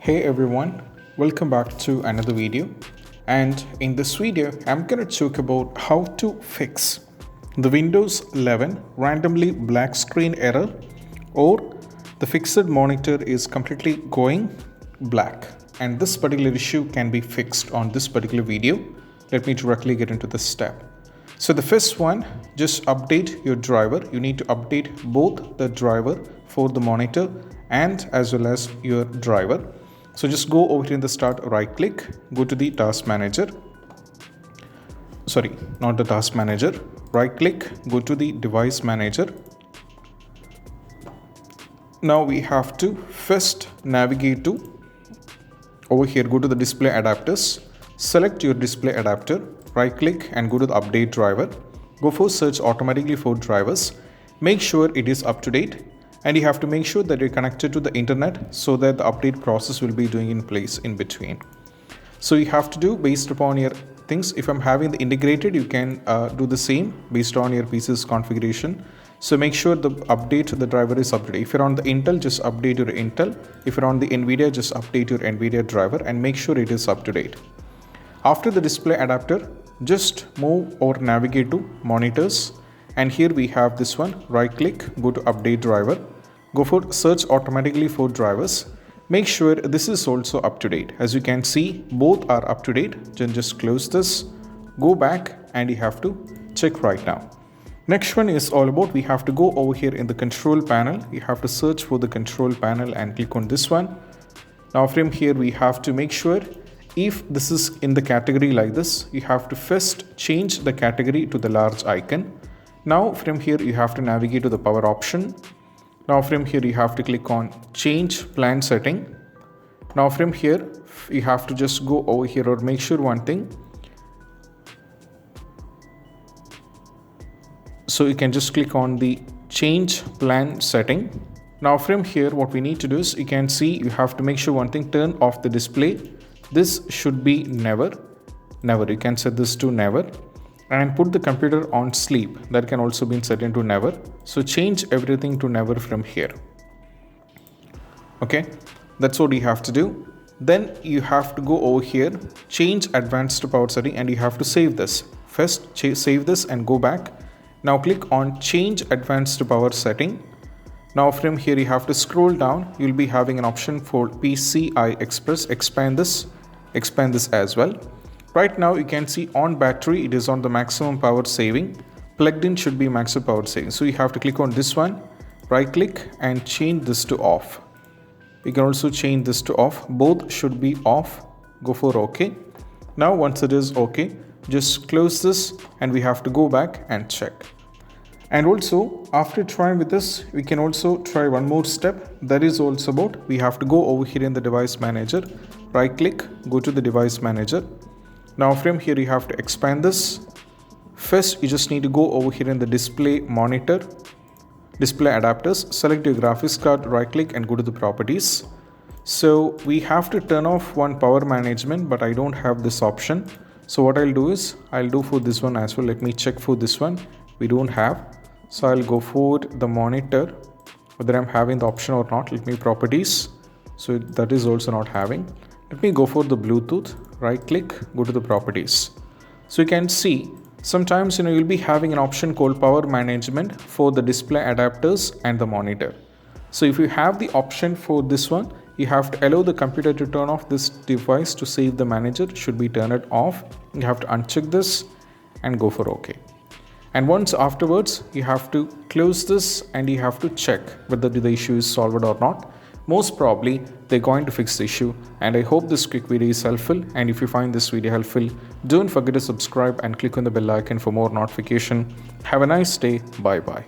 Hey everyone, welcome back to another video, and in this video I'm going to talk about how to fix the Windows 11 randomly black screen error, or the fixed monitor is completely going black, and this particular issue can be fixed on this particular video. Let me directly get into this step. So the first one, just update your driver. You need to update both the driver for the monitor and as well as your driver. So just go over here in the start, right click, go to the task manager. Sorry, not the task manager. Right click, go to the device manager. Now we have to first navigate to over here, go to the display adapters, select your display adapter, right click and go to the update driver. Go for search automatically for drivers. Make sure it is up to date. And you have to make sure that you're connected to the internet so that the update process will be doing in place in between. So you have to do based upon your things. If I'm having the integrated, you can do the same based on your PC's configuration. So make sure the update the driver is up to date. If you're on the Intel, just update your Intel. If you're on the NVIDIA, just update your NVIDIA driver and make sure it is up to date. After the display adapter, just move or navigate to monitors. And here we have this one, right click, go to update driver, go for search automatically for drivers. Make sure this is also up to date. As you can see, both are up to date. Then just close this, go back and you have to check right now. Next one is all about, we have to go over here in the control panel. You have to search for the control panel and click on this one. Now from here, we have to make sure if this is in the category like this, you have to first change the category to the large icon. Now from here you have to navigate to the power option. Now from here you have to click on change plan setting. Now from here you have to just go over here or make sure one thing. So you can just click on the change plan setting. Now from here what we need to do is, you can see you have to make sure one thing, turn off the display. This should be never. You can set this to never. And put the computer on sleep. That can also be set into never. So change everything to never from here. Okay, that's what you have to do. Then you have to go over here, change advanced power setting, and you have to save this. First save this and go back. Now click on change advanced power setting. Now from here you have to scroll down. You'll be having an option for PCI Express. Expand this as well. Right now you can see on battery it is on the maximum power saving. Plugged in should be maximum power saving. So you have to click on this one, right click and change this to off. You can also change this to off. Both should be off. Go for OK. Now once it is OK, just close this and we have to go back and check. And also after trying with this, we can also try one more step. That is also about, we have to go over here in the device manager, right click, go to the device manager. Now from here you have to expand this. First you just need to go over here in the display monitor, display adapters, select your graphics card, right click and go to the properties. So we have to turn off one power management, but I don't have this option. So what I'll do is, I'll do for this one as well. Let me check for this one. We don't have. So I'll go for the monitor, whether I'm having the option or not. Let me properties. So that is also not having. Let me go for the Bluetooth, right click, go to the properties. So you can see sometimes you'll be having an option called power management for the display adapters and the monitor. So if you have the option for this one, you have to allow the computer to turn off this device to save the manager. It should be turned off. You have to uncheck this and go for OK. And once afterwards, you have to close this and you have to check whether the issue is solved or not. Most probably they're going to fix the issue, and I hope this quick video is helpful. And if you find this video helpful, don't forget to subscribe and click on the bell icon for more notification. Have a nice day. Bye bye.